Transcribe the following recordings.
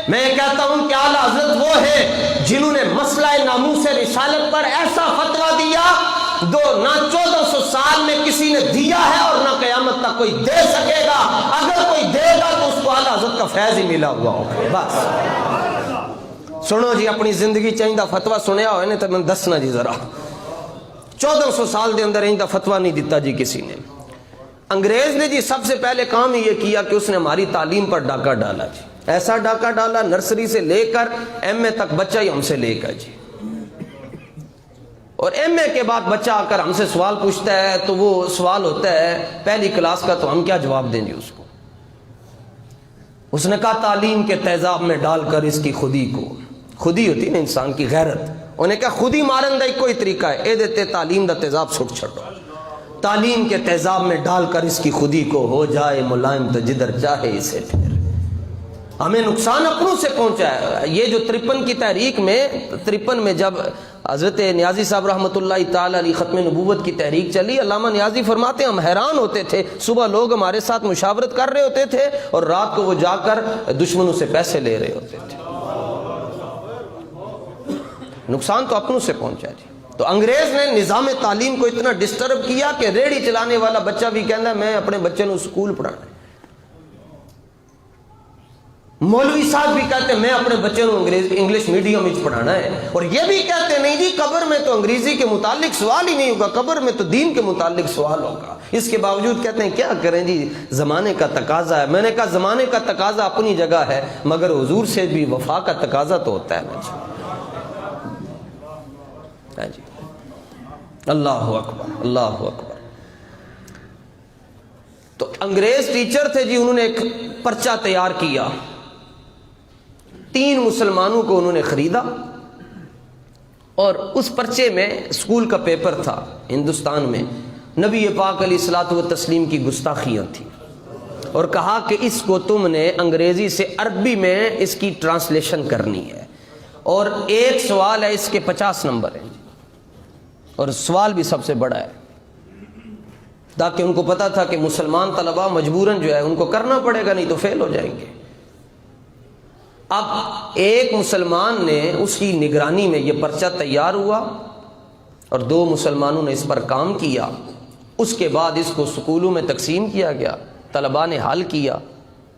میں کہتا ہوں کہ اعلیٰ حضرت وہ ہے جنہوں نے مسئلہ ناموس رسالت پر ایسا فتویٰ دیا جو نہ 1400 سال میں کسی نے دیا ہے اور نہ قیامت تک کوئی دے سکے گا. اگر کوئی دے گا تو اس کو اعلیٰ حضرت کا فیض ہی ملا ہوا ہوگا. بس سنو جی، اپنی زندگی چاہیے فتویٰ سنیا ہوئے نے تو میں دسنا جی ذرا. 1400 سال دے اندر ایندہ فتویٰ نہیں دیتا جی کسی نے. انگریز نے جی سب سے پہلے کام یہ کیا کہ اس نے ہماری تعلیم پر ڈاکہ ڈالا جی. ایسا ڈاکہ ڈالا نرسری سے لے کر ایم اے تک بچہ ہی ہم سے لے کر جی. اور ایم اے کے بعد بچہ آ کر ہم سے سوال پوچھتا ہے تو وہ سوال ہوتا ہے پہلی کلاس کا، تو ہم کیا جواب دیں گے اس کو؟ اس نے کہا تعلیم کے تیزاب میں ڈال کر اس کی خودی کو، خودی ہوتی نا انسان کی غیرت، انہیں کہا خودی مارن دا ایک کوئی طریقہ ہے، اے دیتے تعلیم دا تیزاب سٹ چھڑو. تعلیم کے تیزاب میں ڈال کر اس کی خودی کو، ہو جائے ملائم تو جدھر چاہے اسے پھر. ہمیں نقصان اپنوں سے پہنچا ہے. یہ جو 53 کی تحریک میں 53 میں جب حضرت نیازی صاحب رحمۃ اللہ تعالی علیہ ختم نبوت کی تحریک چلی، علامہ نیازی فرماتے ہیں ہم حیران ہوتے تھے. صبح لوگ ہمارے ساتھ مشاورت کر رہے ہوتے تھے اور رات کو وہ جا کر دشمنوں سے پیسے لے رہے ہوتے تھے. نقصان تو اپنوں سے پہنچا جی. تو انگریز نے نظام تعلیم کو اتنا ڈسٹرب کیا کہ ریڑھی چلانے والا بچہ بھی کہتا ہے میں اپنے بچے کو اسکول پڑھانا ہے. مولوی صاحب بھی کہتے ہیں میں اپنے بچے کو انگلش میڈیم میں پڑھانا ہے. اور یہ بھی کہتے نہیں جی قبر میں تو انگریزی کے متعلق سوال ہی نہیں ہوگا، قبر میں تو دین کے متعلق سوال ہوگا. اس کے باوجود کہتے ہیں کیا کریں جی، زمانے کا تقاضا ہے. میں نے کہا زمانے کا تقاضا اپنی جگہ ہے، مگر حضور سے بھی وفا کا تقاضا تو ہوتا ہے نا جی. اللہ اکبر اللہ اکبر. تو انگریز ٹیچر تھے جی، انہوں نے ایک پرچہ تیار کیا. 3 مسلمانوں کو انہوں نے خریدا اور اس پرچے میں اسکول کا پیپر تھا ہندوستان میں، نبی پاک علیہ الصلوۃ والتسلیم کی گستاخیاں تھیں، اور کہا کہ اس کو تم نے انگریزی سے عربی میں اس کی ٹرانسلیشن کرنی ہے. اور ایک سوال ہے، اس کے 50 نمبر ہیں اور سوال بھی سب سے بڑا ہے، تاکہ ان کو پتا تھا کہ مسلمان طلباء مجبوراً جو ہے ان کو کرنا پڑے گا، نہیں تو فیل ہو جائیں گے. اب ایک مسلمان نے اس کی نگرانی میں یہ پرچہ تیار ہوا اور 2 مسلمانوں نے اس پر کام کیا. اس کے بعد اس کو سکولوں میں تقسیم کیا گیا، طلباء نے حل کیا،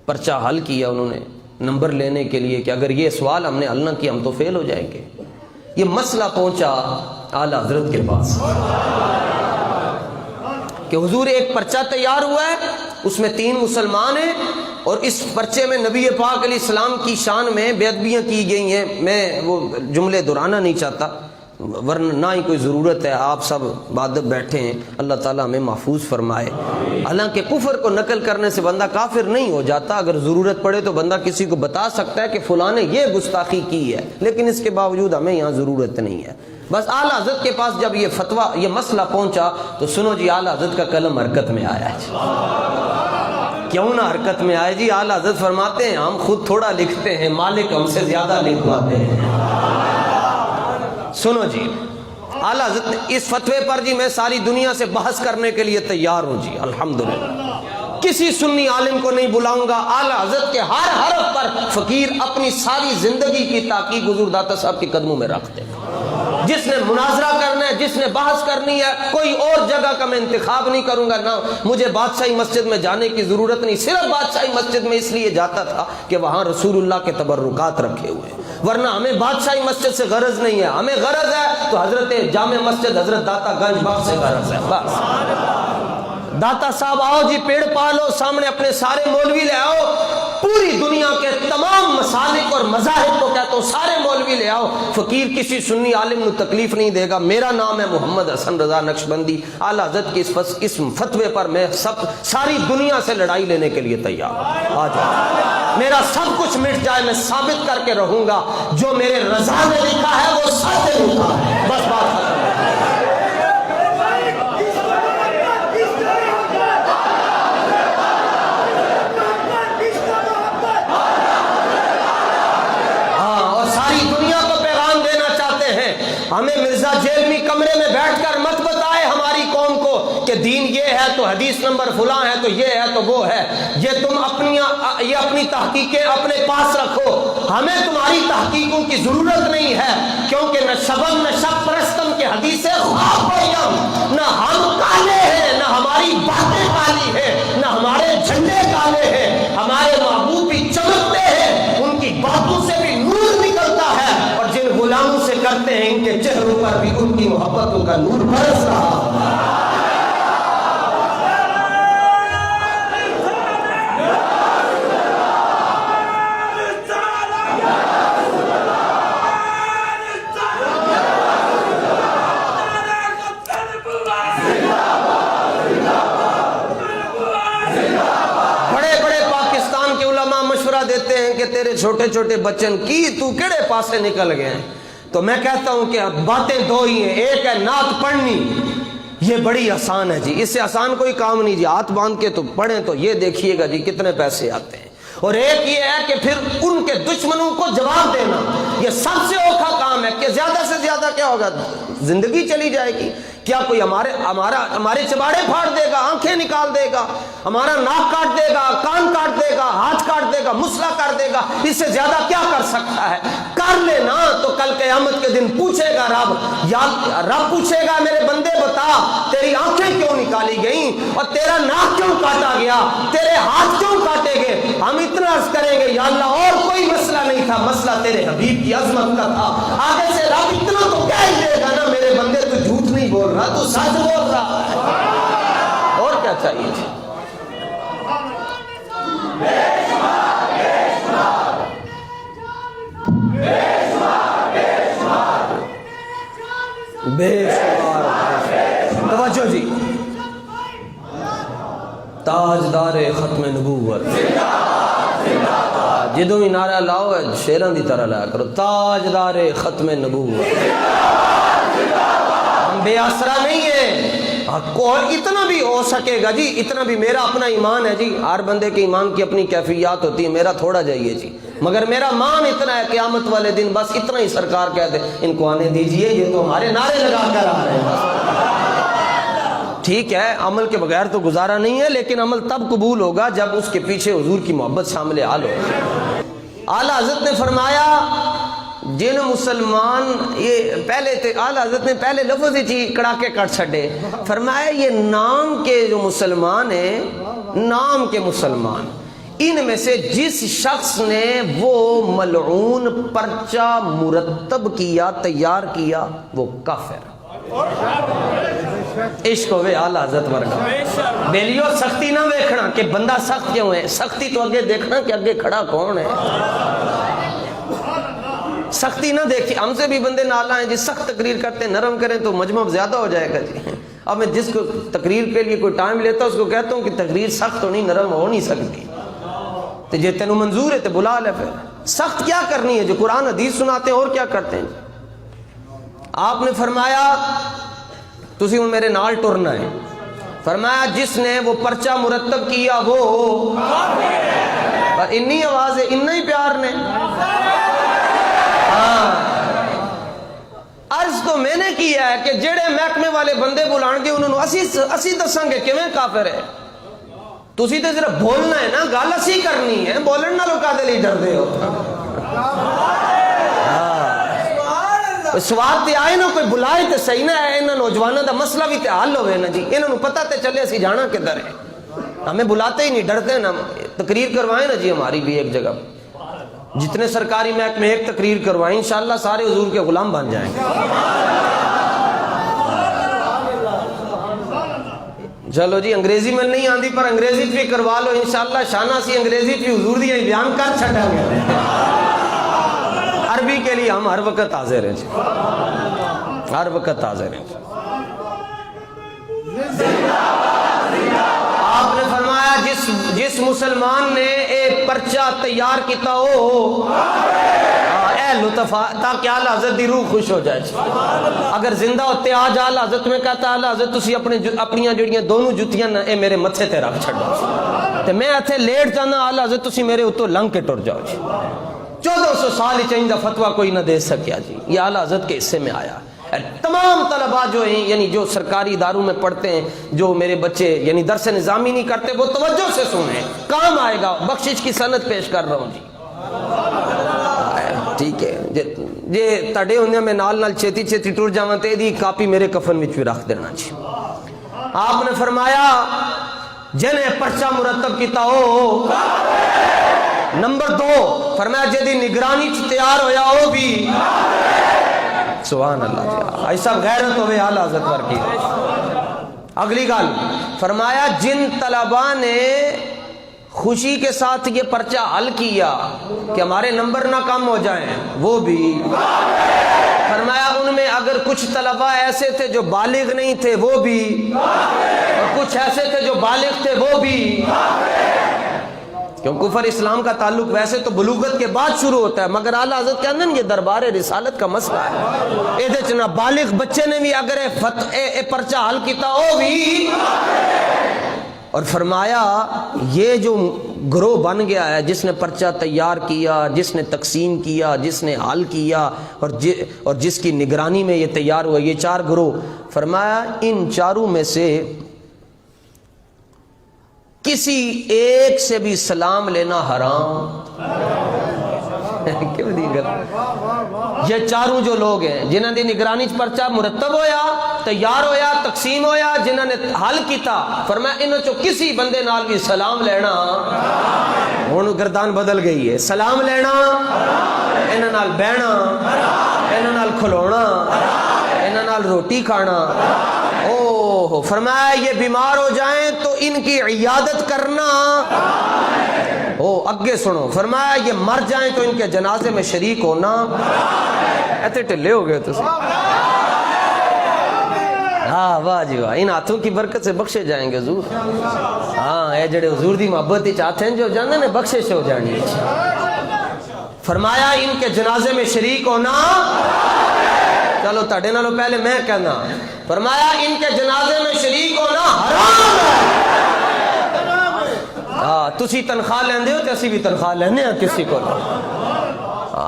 پرچہ حل کیا انہوں نے نمبر لینے کے لیے کہ اگر یہ سوال ہم نے حل نہ کیا ہم تو فیل ہو جائیں گے. یہ مسئلہ پہنچا اعلیٰ حضرت کے پاس کہ حضور ایک پرچہ تیار ہوا ہے، اس میں 3 مسلمان ہیں اور اس پرچے میں نبی پاک علیہ السلام کی شان میں بے ادبیاں کی گئی ہیں. میں وہ جملے دہرانا نہیں چاہتا ورنہ نہ ہی کوئی ضرورت ہے، آپ سب بادب بیٹھے ہیں، اللہ تعالیٰ ہمیں محفوظ فرمائے. حالانکہ کفر کو نقل کرنے سے بندہ کافر نہیں ہو جاتا، اگر ضرورت پڑے تو بندہ کسی کو بتا سکتا ہے کہ فلاں نے یہ گستاخی کی ہے، لیکن اس کے باوجود ہمیں یہاں ضرورت نہیں ہے. بس اعلیٰ حضرت کے پاس جب یہ فتویٰ یہ مسئلہ پہنچا تو سنو جی، اعلیٰ حضرت کا قلم حرکت میں آیا ہے. کیوں نہ حرکت میں آئے جی؟ اعلیٰ حضرت فرماتے ہیں ہم خود تھوڑا لکھتے ہیں، مالک ہم سے زیادہ لکھواتے ہیں. سنو جی، اعلیٰ حضرت اس فتوے پر جی میں ساری دنیا سے بحث کرنے کے لیے تیار ہوں جی الحمدللہ. کسی سنی عالم کو نہیں بلاؤں گا. اعلیٰ حضرت کے ہر حرف پر فقیر اپنی ساری زندگی کی تحقیق حضور داتا صاحب کے قدموں میں رکھ دے. جس نے مناظرہ کرنا ہے، جس نے بحث کرنی ہے، کوئی اور جگہ کا میں انتخاب نہیں کروں گا. نہ مجھے بادشاہی مسجد میں جانے کی ضرورت نہیں، صرف بادشاہی مسجد میں اس لیے جاتا تھا کہ وہاں رسول اللہ کے تبرکات رکھے ہوئے، ورنہ ہمیں بادشاہی مسجد سے غرض نہیں ہے. ہمیں غرض ہے تو حضرت جامع مسجد حضرت داتا گنج بخش سے غرض ہے. بس داتا صاحب آؤ جی، پیڑ پالو، سامنے اپنے سارے مولوی لے آؤ، پوری دنیا کے تمام مسالک اور مذاہب کو کہتا ہوں سارے مولوی لے آؤ. فقیر کسی سنی عالم کو تکلیف نہیں دے گا. میرا نام ہے محمد حسن رضا نقشبندی. اعلیٰ حضرت کی اس فتوے پر میں ساری دنیا سے لڑائی لینے کے لیے تیار ہوں. آ جاؤ، میرا سب کچھ مٹ جائے میں ثابت کر کے رہوں گا جو میرے رضا نے لکھا ہے وہ سچ لکھا ہے. بس بات ختم. ہمیں مرزا جیلمی کمرے میں بیٹھ کر مت بتائے ہماری قوم کو کہ دین یہ ہے تو حدیث نمبر فلاں ہے تو یہ ہے تو وہ ہے. یہ تم اپنی تحقیقیں اپنے پاس رکھو. ہمیں تمہاری تحقیقوں کی ضرورت نہیں ہے، کیونکہ نہ شبم نہ شب پرستم کے حدیث خواب پڑیم، نہ ہم کالے ہیں، نہ ہماری باتیں کالی ہیں، نہ ہمارے جھنڈے کالے ہیں، ہمارے محبوب بھی چمکتے ہیں، ان کی باتوں سے بھی نور نکلتا ہے، اور جن غلاموں سے کرتے ہیں ان کے چہروں پر بھی ان کی محبتوں کا نور برس رہا ہے۔ دیتے ہیں کہ تیرے چھوٹے چھوٹے بچن کی تو کیڑے پاسے نکل گئے ہیں، تو میں کہتا ہوں کہ باتیں دو ہی ہیں، ایک ہے نعت پڑھنی، یہ بڑی آسان ہے جی، اس سے آسان کوئی کام نہیں جی، ہاتھ باندھ کے تو پڑھیں تو یہ دیکھیے گا جی کتنے پیسے آتے ہیں، اور ایک یہ ہے کہ پھر ان کے دشمنوں کو جواب دینا، یہ سب سے اوکھا کام ہے کہ زیادہ سے زیادہ کیا ہوگا، زندگی چلی جائے گی، کیا کوئی ہمارے چباڑے پھاڑ دے گا، آنکھیں نکال دے گا، ہمارا ناک کاٹ دے گا، کان کاٹ دے گا، ہاتھ کاٹ دے گا، مسئلہ کر دے گا، اس سے زیادہ کیا کر سکتا ہے؟ کر لینا تو کل قیامت کے دن پوچھے گا رب پوچھے گا میرے بندے بتا تیری آنکھیں کیوں نکالی گئیں اور تیرا ناک کیوں کاٹا گیا، تیرے ہاتھ کیوں کاٹے گئے؟ ہم اتنا عرض کریں گے یا اللہ اور کوئی مسئلہ نہیں تھا، مسئلہ تیرے حبیب کی عظمت کا تھا۔ آگے سے رب اتنا تو کہہ ہی دے گا نا میرے بندے تو جھوٹ نہیں بول رہا، تو سچ بول رہا ہے، اور کیا چاہیے جی؟ بے شمار توجہ جی، تاجدار ختم نبوت، جدوں بھی نعرہ لاؤ شیران دی طرح لایا کرو، تاجدار ختم نبوت، ہم بے آسرا نہیں ہیں، اور اتنا بھی ہو سکے گا جی، اتنا بھی میرا اپنا ایمان ہے جی، ہر بندے کے ایمان کی اپنی کیفیات ہوتی ہے، میرا تھوڑا جائیے جی، مگر میرا مان اتنا ہے قیامت والے دن بس اتنا ہی سرکار کہہ دے ان کو آنے دیجئے، یہ تو ہمارے نعرے لگا کر آ رہے ہیں۔ ٹھیک ہے عمل کے بغیر تو گزارا نہیں ہے، لیکن عمل تب قبول ہوگا جب اس کے پیچھے حضور کی محبت شامل حال ہو۔ اعلیٰ حضرت نے فرمایا جن مسلمان، یہ پہلے اعلیٰ حضرت نے پہلے لفظ ہی کڑاکے کٹ چھڑے، فرمایا یہ نام کے جو مسلمان ہیں، نام کے مسلمان، ان میں سے جس شخص نے وہ ملعون پرچہ مرتب کیا، تیار کیا، وہ کافر۔ عشق ہوئے اعلیٰ حضرت ورگا، بیلیو سختی نہ دیکھنا کہ بندہ سخت کیوں ہے، سختی تو اگے دیکھنا کہ اگے کھڑا کون ہے، سختی نہ دیکھی۔ ہم سے بھی بندے نالا ہیں جی، سخت تقریر کرتے ہیں، نرم کریں تو مجمع زیادہ ہو جائے گا جی۔ اب میں جس کو تقریر کے لیے کوئی ٹائم لیتا ہوں اس کو کہتا ہوں کہ تقریر سخت ہونی، نرم ہو نہیں سکتی، تو جے تینوں منظور ہے تو بلا لے، پھر سخت کیا کرنی ہے، جو قرآن حدیث سناتے ہیں اور کیا کرتے ہیں۔ آپ نے فرمایا تسی ہن میرے نال ٹرنا ہے، فرمایا جس نے وہ پرچہ مرتب کیا وہ پر انی آواز ہے، اتنا ہی پیار نے، عرض تو میں نے کیا ہے کہ جڑے محکمے والے بندے بلان گے انہوں اسی دساں گے کیویں کافر ہے، تسی تے صرف بولنا ہے نا، گل اسی کرنی ہے، بولن نالوں کادے لئی ڈردے ہو؟ سواد تے آئے نا، کوئی بلائے تے صحیح نہ ہے، انہاں نوجوانوں دا مسئلہ بھی تے حل ہوئے نا جی، انہاں پتہ تے چلے اسی جانا کدھر ہے، ہمیں بلاتے ہی نہیں، ڈرتے نا، تقریر کروائیں نا جی ہماری بھی ایک جگہ، جتنے سرکاری محکمے ایک تقریر کروائیں، انشاءاللہ سارے حضور کے غلام بن جائیں گے۔ چلو جی انگریزی میں نہیں آندی پر انگریزی بھی کروا لو انشاءاللہ، شانہ سی انگریزی بھی حضور دی بیان کر چھٹا گیا، عربی کے لیے ہم ہر وقت حاضر ہیں، ہر وقت حاضر ہیں۔ آپ نے فرمایا جس مسلمان نے ایک پرچہ تیار کیتا ہو اے لطف، تاکہ اعلیٰ حضرت دی روح خوش ہو جائے، اگر زندہ ہوتے آج اعلیٰ حضرت میں کہتا اعلیٰ حضرت تسی اپنیاں جڑیاں دونوں جتیاں اے میرے متھے تے رکھ چھڑو تے میں اتھے لیٹ جانا، اعلیٰ حضرت تسی میرے اتو لنگ کے ٹر جاؤ جی۔ 1400 سال چاہیے فتویٰ کوئی نہ دے سکیا جی، یہ اعلیٰ حضرت کے حصے میں آیا۔ تمام طلباء جو ہیں یعنی جو سرکاری اداروں میں پڑھتے ہیں، جو میرے بچے یعنی درس نظامی نہیں کرتے، وہ توجہ سے سنیں، کام آئے گا، بخشش کی سند پیش کر رہا ہوں جی۔ ٹھیک ہے جے تڑے ہوندے میں نال نال چھتی چھتی ٹر جاواں تے دی کاپی میرے کفن وچ بھی رکھ دینا جی۔ آپ نے فرمایا جنہیں پرچہ مرتب کیتا ہو، نمبر 2 فرمایا جدی نگرانی چ تیار ہویا ہو بھی، سبحان اللہ جی، ایسا غیرت ہوئے اعلی حضرت ور کی۔ اگلی گل فرمایا جن طلباء نے خوشی کے ساتھ یہ پرچہ حل کیا کہ ہمارے نمبر نہ کم ہو جائیں، وہ بھی۔ فرمایا ان میں اگر کچھ طلباء ایسے تھے جو بالغ نہیں تھے، وہ بھی، اور کچھ ایسے تھے جو بالغ تھے، وہ بھی۔ کیوں کفر اسلام کا تعلق ویسے تو بلوغت کے بعد شروع ہوتا ہے، مگر اعلیٰ حضرت کے اندر یہ دربار رسالت کا مسئلہ ہے۔ اے دے چنا بالغ بچے نے بھی اگر اے پرچہ حل کیتا ہو بھی، اور فرمایا یہ جو گروہ بن گیا ہے جس نے پرچہ تیار کیا، جس نے تقسیم کیا، جس نے حل کیا، اور جس کی نگرانی میں یہ تیار ہوا، یہ 4 گروہ، فرمایا ان چاروں میں سے کسی ایک سے بھی سلام لینا حرام۔ کیوں نہیں گل؟ یہ چاروں جو لوگ ہیں جنہوں نے نگرانی پرچہ مرتب ہویا، تیار ہویا، تقسیم ہویا، جنہوں نے حل کیتا، فرمایا انہوں چو کسی بندے نال بھی سلام لینا، ہن گردان بدل گئی ہے، سلام لینا، انہاں نال بہنا، انہاں نال کھلونا، انہاں نال روٹی کھانا، اوہ فرمایا یہ بیمار ہو جائیں تو ان کی عیادت کرنا، اگے سنو، فرمایا یہ مر جائیں تو ان کے جنازے میں شریک ہونا۔ ایتے ٹلے ہو گئے تو ہاں واہ جی واہ، ان ہاتھوں کی برکت سے بخشے جائیں گے حضور۔ ہاں اے جڑے حضور دی محبت ہی چاہتے ہیں جو جانے نے بخشش ہو جانی۔ فرمایا ان کے جنازے میں شریک ہونا، چلو تاڑے نالوں پہلے میں کہنا، فرمایا ان کے جنازے میں شریک ہونا حرام ہے۔ تسی تنخواہ لیندے ہو تو اسی بھی تنخواہ لینے ہیں کسی کو،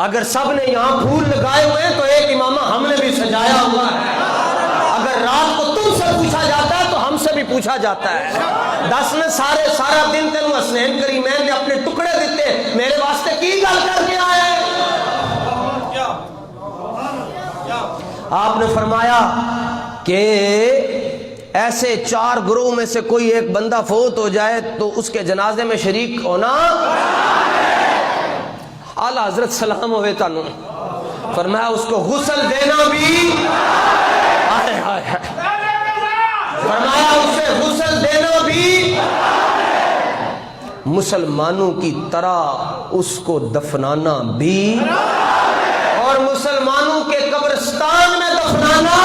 اگر سب نے یہاں پھول لگائے ہوئے ہیں تو ایک امامہ ہم نے بھی سجایا ہوا ہے، اگر رات کو تم سے پوچھا جاتا ہے تو ہم سے بھی پوچھا جاتا ہے۔ 10 نے سارا دن تینوں حسنین کریمین نے اپنے ٹکڑے دیتے، میرے واسطے کی گل کر کے آئے؟ آپ نے فرمایا کہ ایسے 4 گروہ میں سے کوئی ایک بندہ فوت ہو جائے تو اس کے جنازے میں شریک ہونا، اعلیٰ حضرت سلام ہوئے تانوں، فرمایا اس کو غسل دینا بھی، فرمایا اسے غسل دینا بھی، مسلمانوں کی طرح اس کو دفنانا بھی، اور مسلمانوں کے قبرستان میں دفنانا۔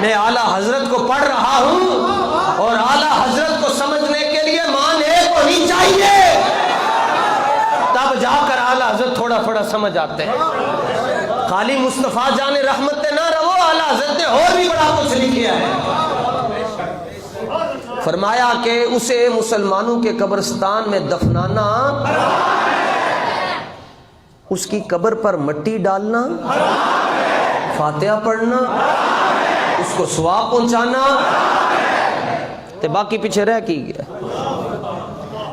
میں اعلیٰ حضرت کو پڑھ رہا ہوں اور اعلیٰ حضرت کو سمجھنے کے لیے مان ایک ہونی چاہیے، تب جا کر اعلیٰ حضرت تھوڑا تھوڑا سمجھ آتے ہیں۔ خالی مصطفیٰ جان رحمت نہ رہو، اعلیٰ حضرت نے اور بھی بڑا کچھ لکھا ہے۔ فرمایا کہ اسے مسلمانوں کے قبرستان میں دفنانا، اس کی قبر پر مٹی ڈالنا، فاتحہ پڑھنا، اس کو ثواب پہنچانا، تے باقی پیچھے رہ کی گیا۔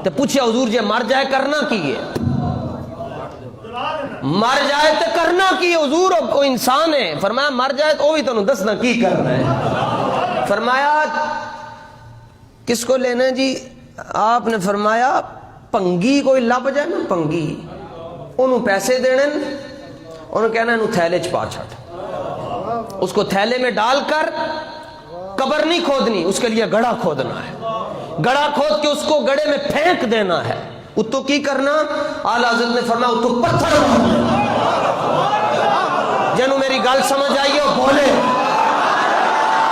تے پوچھے حضور جے مر جائے کرنا کی ہے؟ مر جائے تے کرنا کی ہے حضور؟ وہ انسان ہے۔ فرمایا مر جائے تو وہ بھی تنوں دسنا کی کرنا ہے۔ فرمایا کس کو لینا ہے جی؟ آپ نے فرمایا پنگی کوئی لب جائے نا، پنگی، انہوں پیسے دینے، انہوں کہنا انہوں تھیلے چ پا چھٹ، اس کو تھیلے میں ڈال کر قبر نہیں کھودنی، اس کے لیے گڑھا کھودنا ہے، گڑھا کھود کے اس کو گڑھے میں پھینک دینا ہے۔ اتو کی کرنا؟ اعلیٰ حضرت نے فرمایا اتو پتھر جنہوں میری گل سمجھ آئیے وہ بولے۔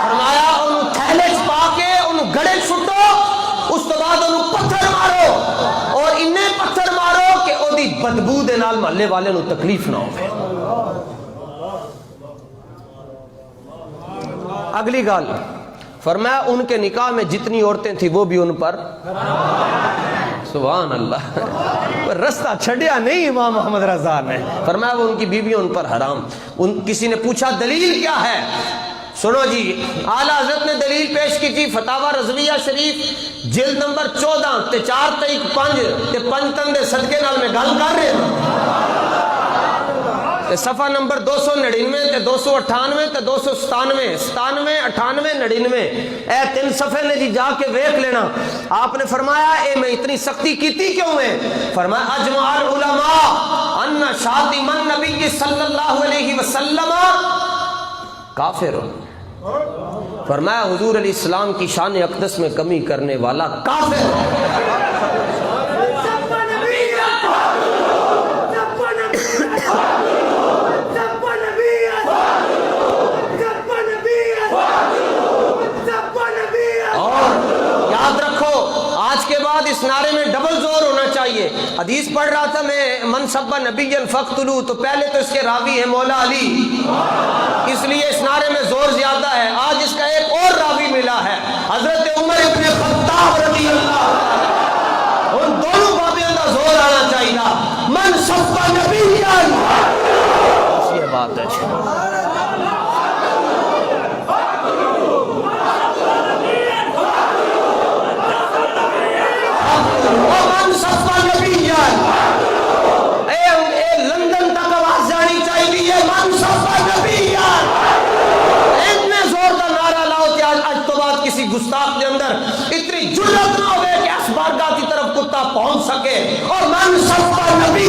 فرمایا انہوں تھیلے چ پا کے انہوں گڑھے چھٹو، اس تو بعد انہوں پتھر مارو، اور انہیں پتھر مارو کہ او دی بدبو دے نال محلے والے نو تکلیف نہ ہوئے۔ اگلی گل فرمایا ان کے نکاح میں جتنی عورتیں تھیں وہ بھی ان پر، سبحان اللہ، رستہ چھڑیا نہیں امام محمد رضا نے، فرمایا وہ ان کی بیویاں ان پر حرام۔ کسی نے پوچھا دلیل کیا ہے؟ سنو جی، اعلیٰ حضرت نے دلیل پیش کی تھی، فتاوی رضویہ شریف جلد نمبر 14 تے 4 تے 5 تے 5 تندے صدقے نال میں گل کر رہے ہیں۔ صفحہ نمبر 299 تے 298 تے 297 97 98 99 اے 3 صفحے نے جی جا کے ویکھ لینا. آپ نے فرمایا اے میں اتنی سختی کیتی کیوں ہے؟ فرمایا اجمع العلماء ان شاتم النبی صلی اللہ علیہ وسلم کافر. فرمایا حضور علیہ السلام کی شان اقدس میں کمی کرنے والا کافر. اس نعرے میں ڈبل زور ہونا چاہیے. حدیث پڑھ رہا تھا میں من سب نبی فقتلوا، تو پہلے تو اس کے راوی ہے مولا علی، اس لیے اس نعرے میں زور زیادہ ہے. آج اس کا ایک اور راوی ملا ہے حضرت عمر ابن خطاب رضی اللہ عنہ. ان دونوں بابیوں کا زور آنا چاہیے. من سب نبی، یہ بات ہے. لندن تک آواز جانی چاہیے من صفا نبی. اتنے زور کا نعرہ لاؤ کہ آج تو بعد کسی گستاخ کے اندر اتنی جرات نہ ہوئے کہ اس بارگاہ کی طرف کتا پہنچ سکے. اور من صفا نبی